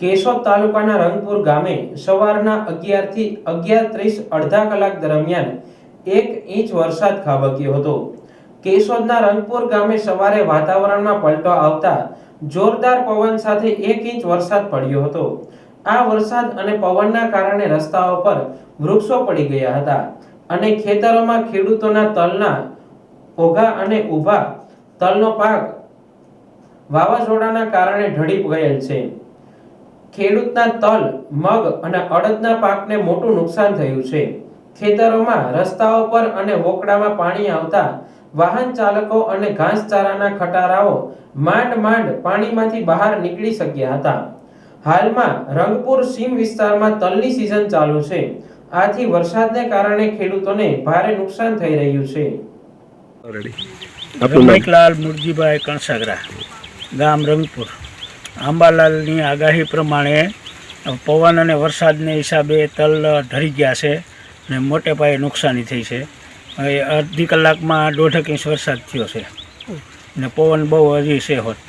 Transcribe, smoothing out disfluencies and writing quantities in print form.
કેશોદ તાલુકાના રંગપુર ગામે સવારના 11 થી 11:30 અડધા કલાક દરમિયાન 1 ઇંચ વરસાદ ખાબક્યો હતો। કેશોદના રંગપુર ગામે સવારે વાતાવરણમાં પલટો આવતા જોરદાર પવન સાથે 1 ઇંચ વરસાદ પડ્યો હતો। આ વરસાદ અને પવનના કારણે રસ્તાઓ પર વૃક્ષો પડી ગયા હતા અને ખેતરોમાં ખેડૂતોના તલના ઓઘા અને ઊભા તલનો પાક વાવાઝોડાના કારણે ઢળી ગયેલ છે। ખેડૂતના તલ, મગ અને અડદના પાકને મોટું નુકસાન થયું છે। ખેતરોમાં, રસ્તાઓ પર અને વોકડામાં પાણી આવતા વાહન ચાલકો અને ઘાસચારાના ખટારાઓ માંડ પાણીમાંથી બહાર નીકળી શક્યા હતા। હાલમાં રંગપુર સીમ વિસ્તારમાં તલની સિઝન ચાલુ છે, આથી વરસાદને કારણે ખેડૂતોને ભારે નુકસાન થઈ રહ્યું છે। રમૈકલાલ મુરજીભાઈ કણસાગરા, ગામ રંગપુર। આંબાલાલની આગાહી પ્રમાણે પવન અને વરસાદને હિસાબે તલ ઢળી ગયા છે અને મોટે પાયે નુકસાની થઈ છે। અડધી કલાકમાં 1.5 ઇંચ વરસાદ થયો છે ને પવન બહુ હજી છે હોત।